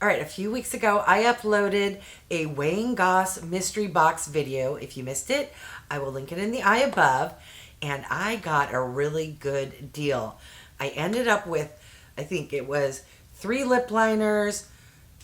All right, a few weeks ago, I uploaded a Wayne Goss mystery box video. If you missed it, I will link it in the eye above. And I got a really good deal. I ended up with, I think it was 3 lip liners,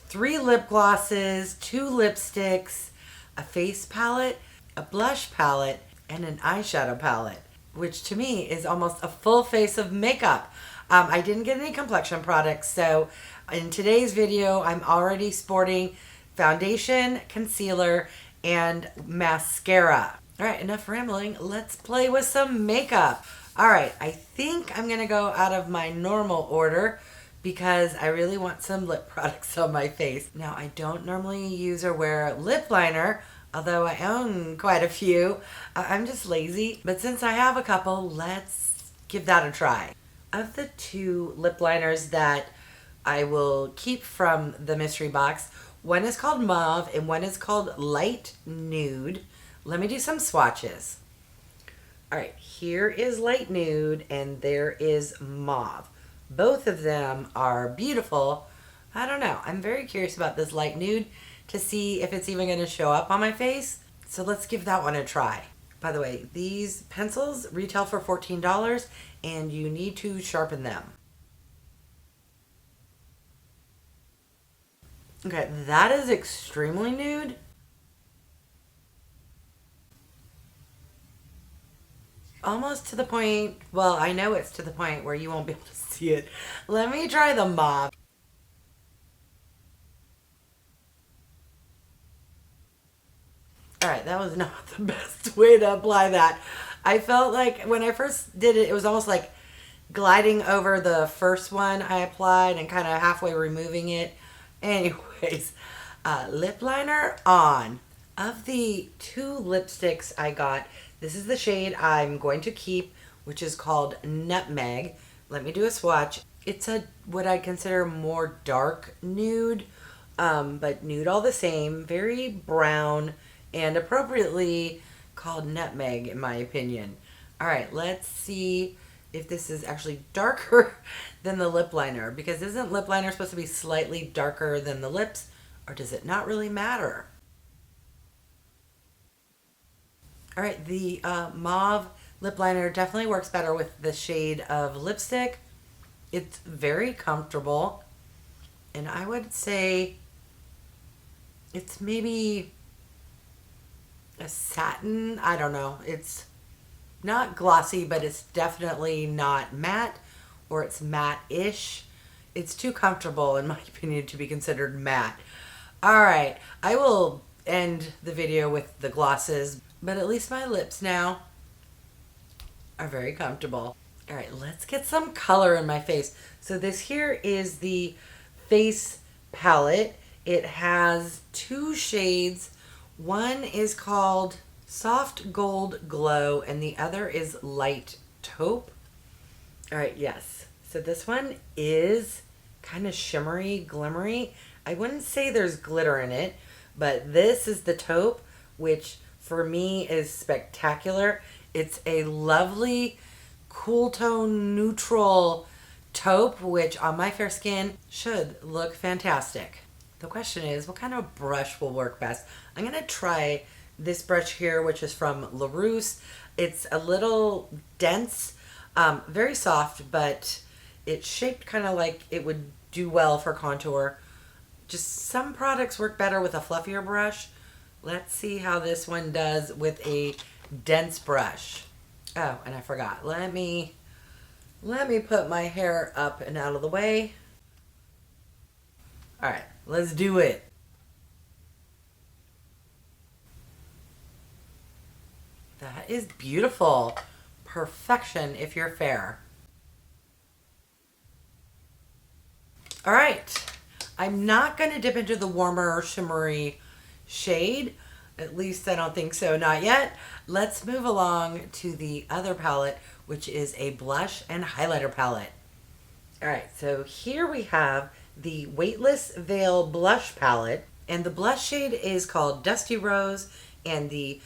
3 lip glosses, 2 lipsticks, a face palette, a blush palette, and an eyeshadow palette, which to me is almost a full face of makeup. I didn't get any complexion products, so in today's video, I'm already sporting foundation, concealer, and mascara. All right, enough rambling. Let's play with some makeup. All right, I think I'm gonna go out of my normal order because I really want some lip products on my face. Now, I don't normally use or wear lip liner, although I own quite a few. I'm just lazy, but since I have a couple, let's give that a try. Of the 2 lip liners that I will keep from the mystery box, one is called Mauve and one is called Light Nude. Let me do some swatches. All right, here is Light Nude and there is Mauve. Both of them are beautiful. I don't know. I'm very curious about this Light Nude to see if it's even going to show up on my face. So let's give that one a try. By the way, these pencils retail for $14 and you need to sharpen them. Okay, that is extremely nude. Almost to the point, well, I know it's to the point where you won't be able to see it. Let me try the Mauve. All right, that was not the best way to apply that. I felt like when I first did it, it was almost like gliding over the first one I applied and kind of halfway removing it. Anyways, lip liner on. Of the 2 lipsticks I got, this is the shade I'm going to keep, which is called Nutmeg. Let me do a swatch. It's a what I consider more dark nude, but nude all the same, very brown, and appropriately called Nutmeg in my opinion. All right, let's see if this is actually darker than the lip liner, because isn't lip liner supposed to be slightly darker than the lips, or does it not really matter? All right, the Mauve lip liner definitely works better with the shade of lipstick. It's very comfortable, and I would say it's maybe a satin. I don't know. It's not glossy, but it's definitely not matte, or it's matte-ish. It's too comfortable, in my opinion, to be considered matte. All right, I will end the video with the glosses, but at least my lips now are very comfortable. All right, let's get some color in my face. So this here is the face palette. It has 2 shades. One is called Soft Gold Glow and the other is Light Taupe. All right, yes. So this one is kind of shimmery, glimmery. I wouldn't say there's glitter in it, but this is the taupe, which for me is spectacular. It's a lovely cool tone neutral taupe, which on my fair skin should look fantastic. The question is, what kind of brush will work best? I'm going to try this brush here, which is from LaRousse. It's a little dense, very soft, but it's shaped kind of like it would do well for contour. Just some products work better with a fluffier brush. Let's see how this one does with a dense brush. Oh, and I forgot. Let me put my hair up and out of the way. All right, let's do it. That is beautiful. Perfection if you're fair. All right. I'm not going to dip into the warmer shimmery shade. At least I don't think so, not yet. Let's move along to the other palette, which is a blush and highlighter palette. All right, so here we have the Weightless Veil Blush Palette, and the blush shade is called Dusty Rose, and the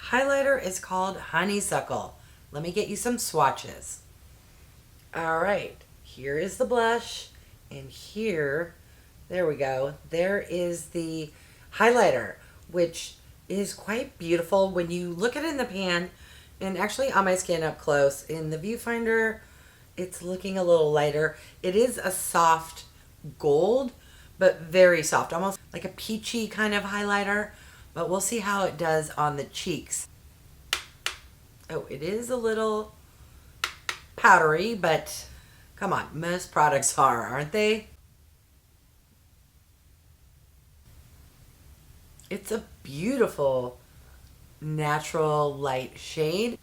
highlighter is called Honeysuckle. Let me get you some swatches. All right, here is the blush, and here There we go. There is the highlighter, which is quite beautiful when you look at it in the pan and actually on my skin up close. In the viewfinder, it's looking a little lighter. It is a soft gold, but very soft, almost like a peachy kind of highlighter. But we'll see how it does on the cheeks. Oh, it is a little powdery, but come on, most products are, aren't they? It's a beautiful natural light shade.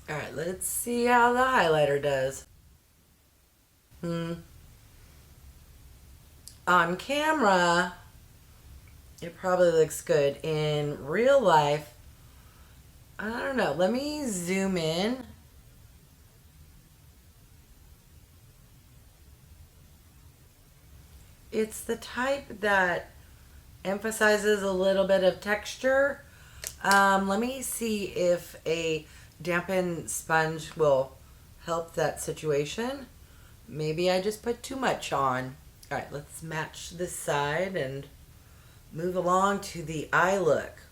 All right, let's see how the highlighter does. On camera, it probably looks good. In real life, I don't know. Let me zoom in. It's the type that emphasizes a little bit of texture. Let me see if a dampened sponge will help that situation. Maybe I just put too much on. All right, let's match this side and move along to the eye look.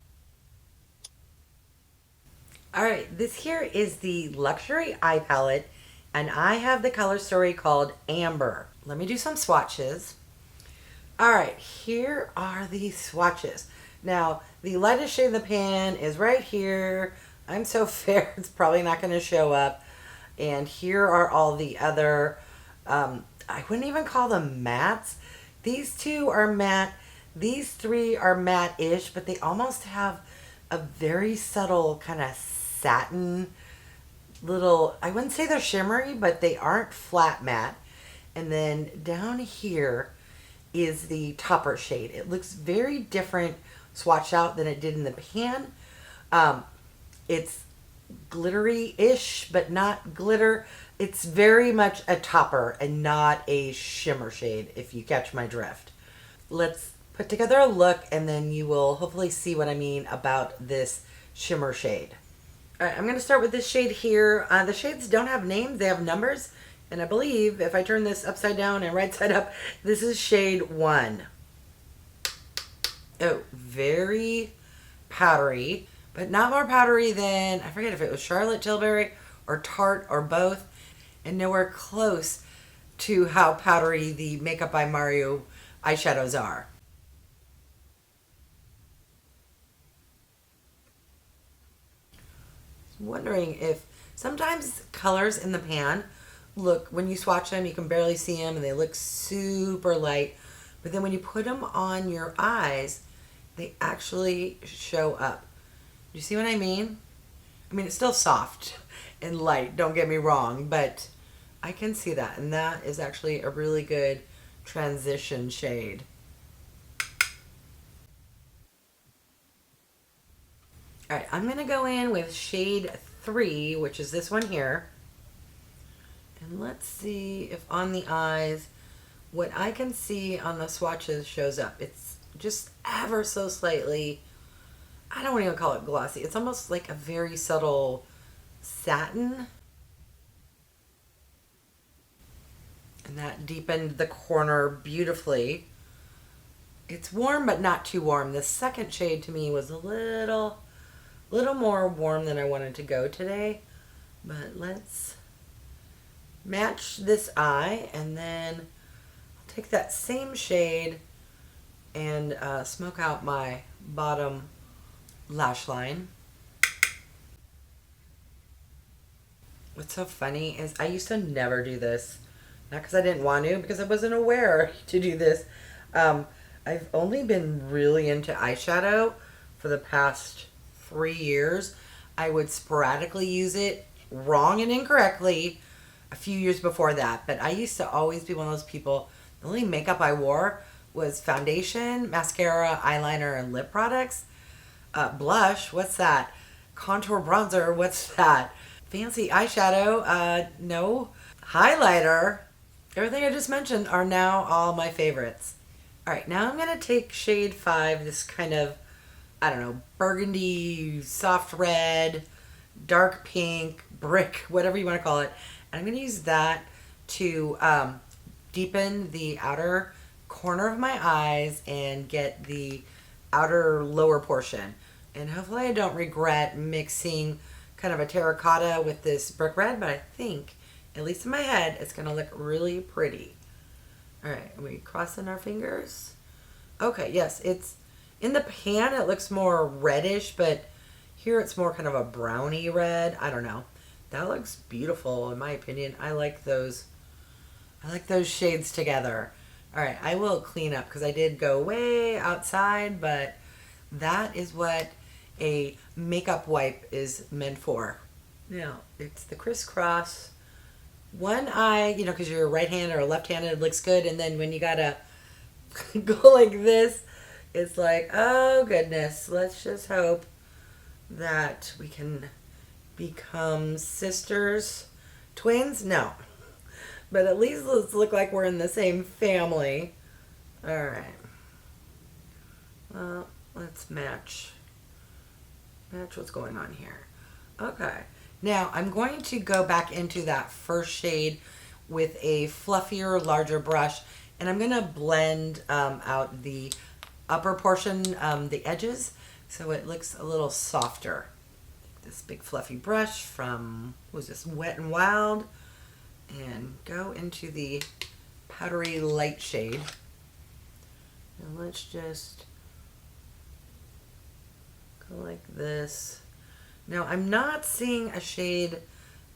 All right, this here is the luxury eye palette, and I have the color story called Amber. Let me do some swatches. All right, here are the swatches. Now, the lightest shade in the pan is right here. I'm so fair, it's probably not going to show up. And here are all the other, I wouldn't even call them mattes. These two are matte. These three are matte-ish, but they almost have a very subtle kind of satin little, I wouldn't say they're shimmery, but they aren't flat matte. And then down here is the topper shade. It looks very different swatched out than it did in the pan. It's glittery-ish, but not glitter. It's very much a topper and not a shimmer shade, if you catch my drift. Let's put together a look, and then you will hopefully see what I mean about this shimmer shade. All right, I'm going to start with this shade here. The shades don't have names, they have numbers. And I believe if I turn this upside down and right side up, this is shade 1. Oh, very powdery, but not more powdery than, I forget if it was Charlotte Tilbury or Tarte or both, and nowhere close to how powdery the Makeup by Mario eyeshadows are. Wondering if sometimes colors in the pan look, when you swatch them, you can barely see them and they look super light. But then when you put them on your eyes, they actually show up. You see what I mean? I mean, it's still soft and light, don't get me wrong, but I can see that. And that is actually a really good transition shade. All right, I'm going to go in with shade 3, which is this one here. And let's see if on the eyes, what I can see on the swatches shows up. It's just ever so slightly, I don't even call it glossy. It's almost like a very subtle satin. And that deepened the corner beautifully. It's warm, but not too warm. The second shade to me was a little more warm than I wanted to go today. But let's match this eye, and then I'll take that same shade and smoke out my bottom lash line. What's so funny is I used to never do this. Not because I didn't want to, because I wasn't aware to do this. I've only been really into eyeshadow for the past 3 years. I would sporadically use it wrong and incorrectly a few years before that, but I used to always be one of those people, the only makeup I wore was foundation, mascara, eyeliner, and lip products. Blush, what's that? Contour bronzer, what's that? Fancy eyeshadow, no. Highlighter, everything I just mentioned are now all my favorites. All right, now I'm going to take shade 5, this kind of, I don't know, burgundy, soft red, dark pink, brick, whatever you want to call it. And I'm going to use that to deepen the outer corner of my eyes and get the outer lower portion. And hopefully I don't regret mixing kind of a terracotta with this brick red, but I think, at least in my head, it's going to look really pretty. All right, are we crossing our fingers? Okay, yes, it's in the pan, it looks more reddish, but here it's more kind of a browny red. I don't know. That looks beautiful, in my opinion. I like those shades together. All right, I will clean up because I did go way outside, but that is what a makeup wipe is meant for. Now, it's the crisscross. One eye, because you're right-handed or left-handed, it looks good. And then when you gotta go like this, it's like, oh goodness, let's just hope that we can become sisters. Twins? No. But at least let's look like we're in the same family. All right. Well, let's match what's going on here. Okay. Now, I'm going to go back into that first shade with a fluffier, larger brush, and I'm going to blend out the upper portion, the edges, so it looks a little softer. This big fluffy brush from, what was this, Wet n Wild, and go into the powdery light shade. And let's just go like this. Now, I'm not seeing a shade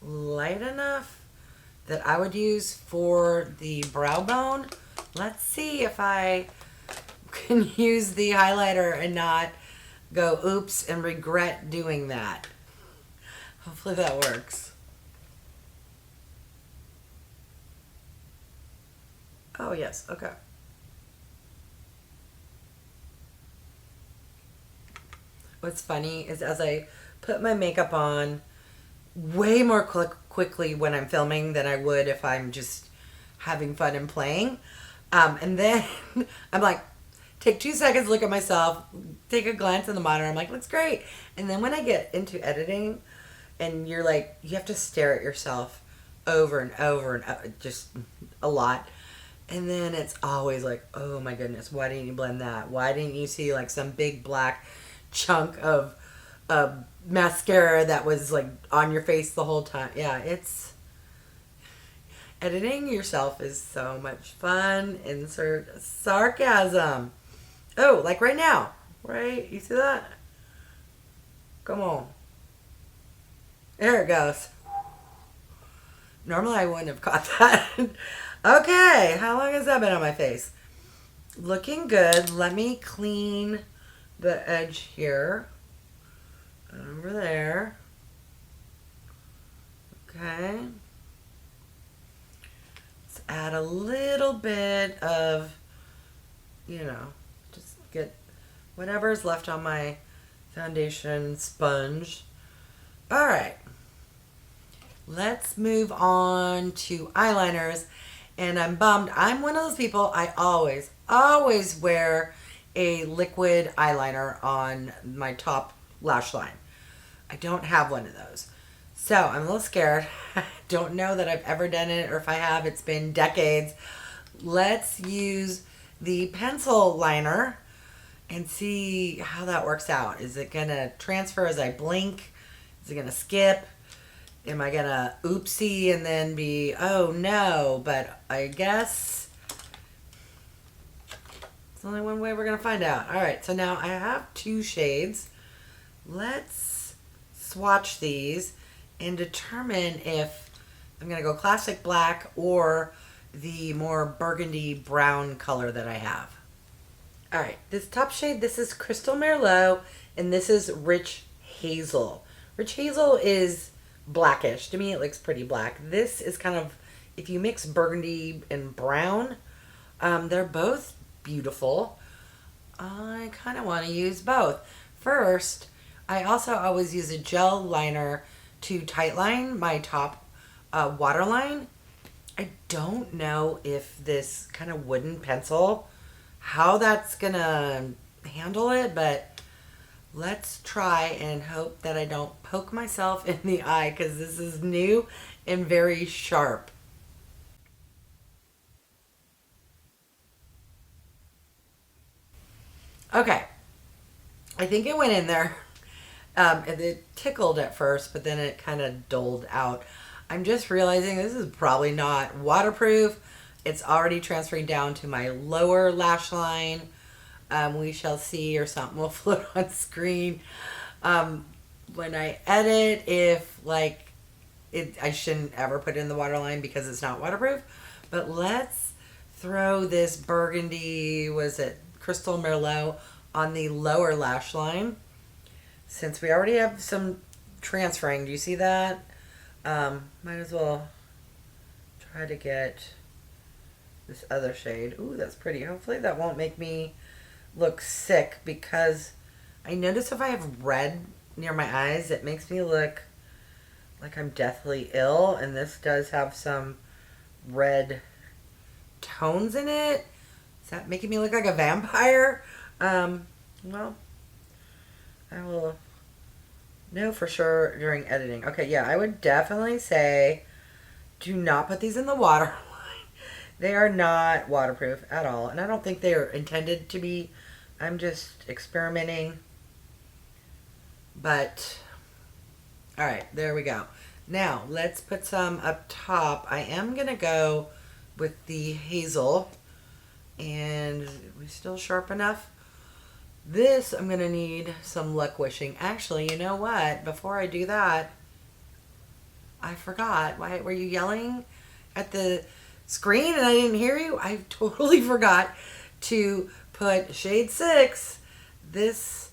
light enough that I would use for the brow bone. Let's see if I can use the highlighter and not go oops and regret doing that. Hopefully that works. Oh, yes. Okay. What's funny is as I put my makeup on way more quickly when I'm filming than I would if I'm just having fun and playing. And then I'm like, take 2 seconds, look at myself, take a glance in the monitor. I'm like, looks great. And then when I get into editing and you're like, you have to stare at yourself over and over and over, just a lot. And then it's always like, oh my goodness, why didn't you blend that? Why didn't you see like some big black chunk of mascara that was like on your face the whole time? Yeah, it's editing yourself is so much fun. Insert sarcasm. Oh, like right now, right? You see that? Come on. There it goes. Normally I wouldn't have caught that. Okay, how long has that been on my face? Looking good. Let me clean the edge here. Over there. Okay. Let's add a little bit of, just get whatever's left on my foundation sponge. All right. Let's move on to eyeliners. And I'm bummed. I'm one of those people, I always wear a liquid eyeliner on my top lash line. I don't have one of those. So I'm a little scared. I don't know that I've ever done it, or if I have, it's been decades. Let's use the pencil liner and see how that works out. Is it going to transfer as I blink? Is it going to skip? Am I going to oopsie and then be, oh no? But I guess it's only one way we're going to find out. All right, so now I have 2 shades. Let's swatch these and determine if I'm going to go classic black or the more burgundy brown color that I have. All right, this top shade, this is Crystal Merlot, and this is Rich Hazel. Rich Hazel is blackish. To me, it looks pretty black. This is kind of, if you mix burgundy and brown, they're both beautiful. I kind of want to use both. First, I also always use a gel liner to tightline my top waterline. I don't know if this kind of wooden pencil, how that's going to handle it, but let's try and hope that I don't poke myself in the eye because this is new and very sharp. Okay, I think it went in there. It tickled at first, but then it kind of doled out. I'm just realizing this is probably not waterproof. It's already transferring down to my lower lash line. We shall see, or something will float on screen. When I edit, if like I shouldn't ever put it in the waterline because it's not waterproof. But let's throw this burgundy, was it Crystal Merlot, on the lower lash line. Since we already have some transferring, do you see that? Might as well try to get this other shade. Ooh, that's pretty. Hopefully that won't make me look sick, because I notice if I have red near my eyes, it makes me look like I'm deathly ill, and this does have some red tones in it. Is that making me look like a vampire? Well, I will know for sure during editing. Okay, yeah, I would definitely say do not put these in the water. They are not waterproof at all, and I don't think they are intended to be. I'm just experimenting. But, all right, there we go. Now, let's put some up top. I am going to go with the Hazel, and we still sharp enough? This, I'm going to need some luck wishing. Actually, you know what? Before I do that, I forgot. Why were you yelling at the screen and I didn't hear you? I totally forgot to put shade 6, this,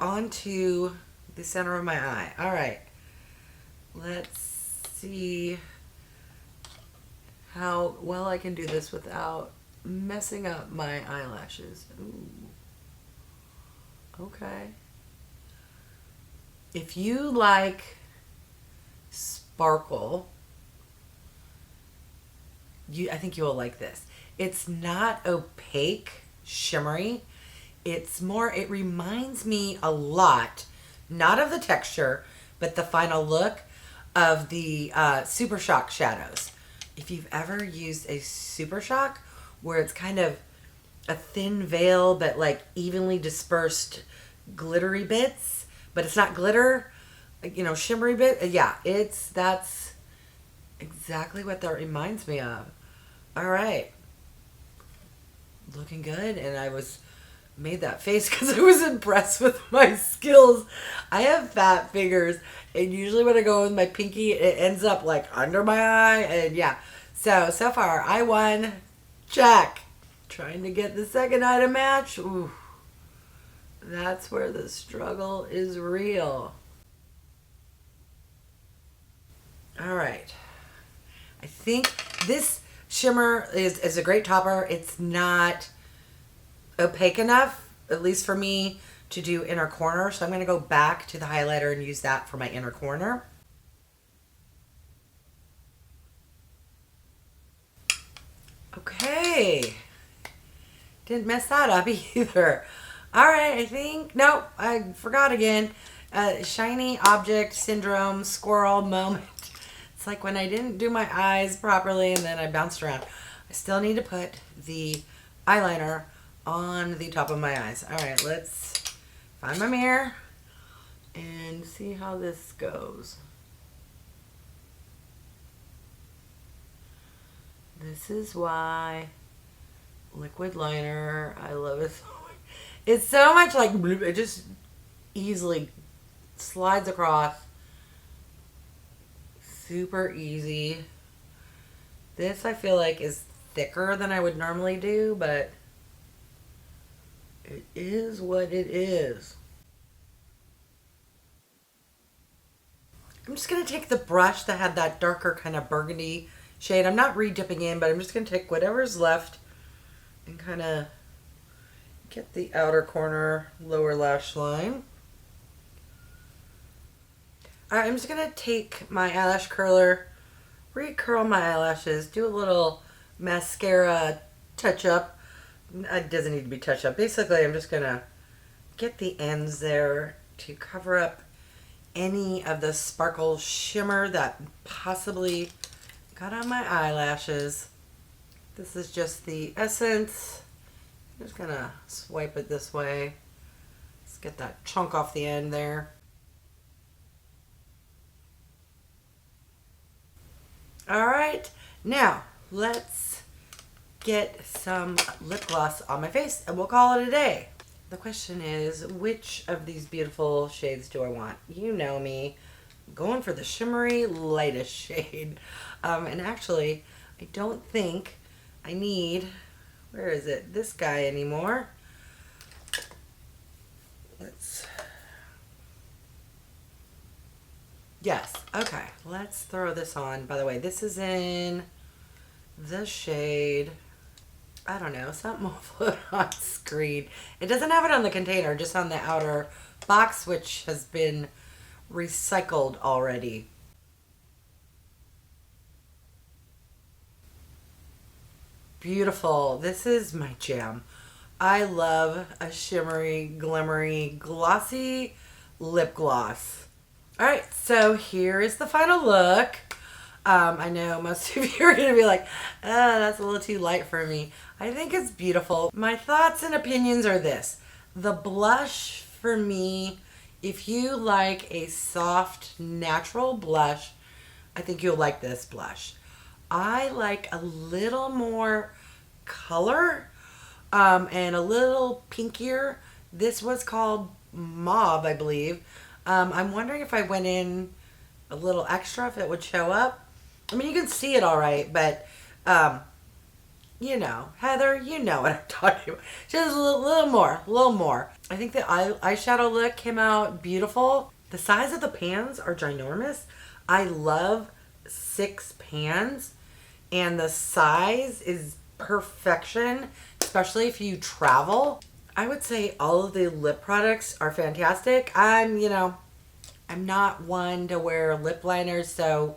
onto the center of my eye. All right. Let's see how well I can do this without messing up my eyelashes. Ooh. Okay. If you like sparkle, I think you will like this. It's not opaque, shimmery. It's more, it reminds me a lot, not of the texture, but the final look of the Super Shock shadows. If you've ever used a Super Shock where it's kind of a thin veil but like evenly dispersed glittery bits, but it's not glitter, shimmery bit. Yeah, that's exactly what that reminds me of. All right, looking good. And I made that face because I was impressed with my skills. I have fat fingers, and usually when I go with my pinky, it ends up like under my eye. And yeah, so far I won. Check. Trying to get the second eye to match. Ooh, that's where the struggle is real. All right. I think this shimmer is a great topper. It's not opaque enough, at least for me, to do inner corner. So I'm going to go back to the highlighter and use that for my inner corner. Okay. Didn't mess that up either. All right, I think, nope, I forgot again. Shiny object syndrome, squirrel moment. It's like when I didn't do my eyes properly and then I bounced around. I still need to put the eyeliner on the top of my eyes. All right, let's find my mirror and see how this goes. This is why liquid liner, I love it so much. It's so much like, it just easily slides across. Super easy. This I feel like is thicker than I would normally do, but it is what it is. I'm just going to take the brush that had that darker kind of burgundy shade. I'm not re-dipping in, but I'm just going to take whatever's left and kind of get the outer corner, lower lash line. Alright, I'm just going to take my eyelash curler, re-curl my eyelashes, do a little mascara touch-up. It doesn't need to be touch-up. Basically, I'm just going to get the ends there to cover up any of the sparkle shimmer that possibly got on my eyelashes. This is just the essence. I'm just gonna swipe it this way. Let's get that chunk off the end there. All right, now let's get some lip gloss on my face and we'll call it a day. The question is, which of these beautiful shades do I want? You know me, I'm going for the shimmery lightest shade. And actually, I don't think I need, where is it, this guy anymore. Yes, okay, let's throw this on. By the way, this is in the shade, I don't know, something will float on screen. It doesn't have it on the container, just on the outer box, which has been recycled already. Beautiful. This is my jam. I love a shimmery, glimmery, glossy lip gloss. All right, so here is the final look. I know most of you are going to be like, that's a little too light for me. I think it's beautiful. My thoughts and opinions are this. The blush for me, if you like a soft, natural blush, I think you'll like this blush. I like a little more color and a little pinkier. This was called Mauve, I believe. I'm wondering if I went in a little extra, if it would show up. I mean, you can see it all right, but, you know, Heather, you know what I'm talking about. Just a little more. I think the eyeshadow look came out beautiful. The size of the pans are ginormous. I love 6 pans, and the size is perfection, especially if you travel. I would say all of the lip products are fantastic. I'm not one to wear lip liners, so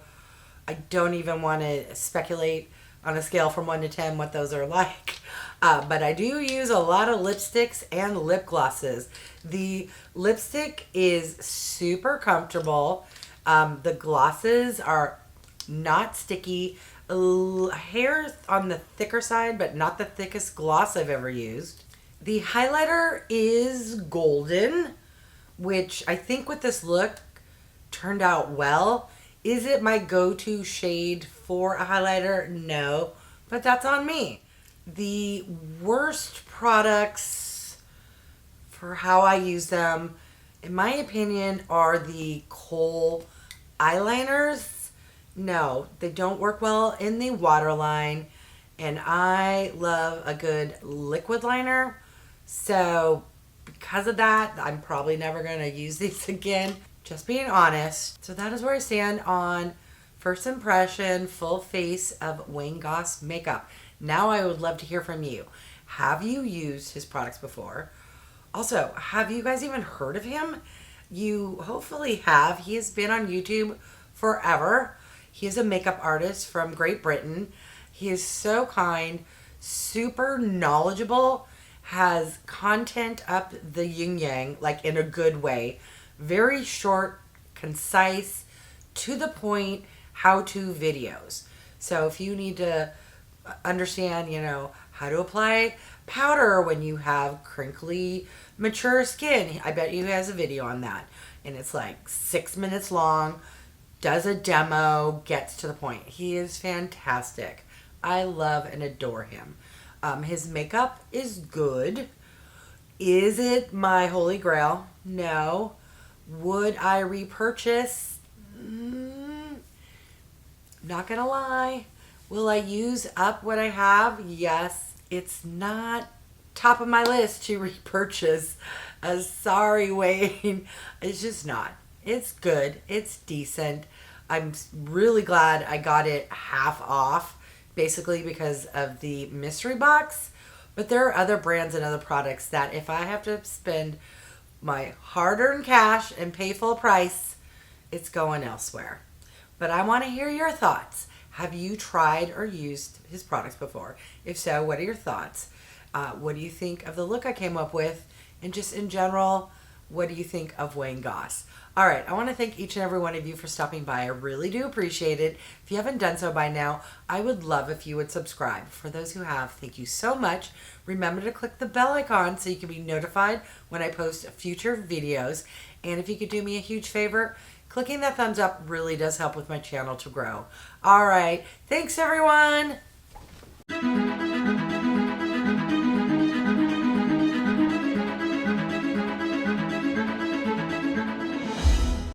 I don't even want to speculate on a scale from 1 to 10 what those are like. But I do use a lot of lipsticks and lip glosses. The lipstick is super comfortable. The glosses are not sticky. Hair on the thicker side, but not the thickest gloss I've ever used. The highlighter is golden, which I think with this look turned out well. Is it my go-to shade for a highlighter? No, but that's on me. The worst products for how I use them, in my opinion, are the Kohl eyeliners. No, they don't work well in the waterline, and I love a good liquid liner. So because of that, I'm probably never going to use these again. Just being honest. So that is where I stand on first impression, full face of Wayne Goss makeup. Now I would love to hear from you. Have you used his products before? Also, have you guys even heard of him? You hopefully have. He has been on YouTube forever. He is a makeup artist from Great Britain. He is so kind, super knowledgeable, has content up the yin yang, like in a good way. Very short, concise, to the point, how-to videos. So if you need to understand, how to apply powder when you have crinkly, mature skin, I bet you he has a video on that. And it's like 6 minutes long, does a demo, gets to the point. He is fantastic. I love and adore him. His makeup is good. Is it my holy grail? No. Would I repurchase? Not gonna lie. Will I use up what I have? Yes. It's not top of my list to repurchase. Sorry, Wayne. It's just not. It's good. It's decent. I'm really glad I got it half off, basically because of the mystery box. But there are other brands and other products that if I have to spend my hard-earned cash and pay full price, it's going elsewhere. But I want to hear your thoughts. Have you tried or used his products before? If so, what are your thoughts? What do you think of the look I came up with? And just in general, what do you think of Wayne Goss? All right, I want to thank each and every one of you for stopping by. I really do appreciate it. If you haven't done so by now, I would love if you would subscribe. For those who have, thank you so much. Remember to click the bell icon so you can be notified when I post future videos. And if you could do me a huge favor, clicking that thumbs up really does help with my channel to grow. All right, thanks everyone.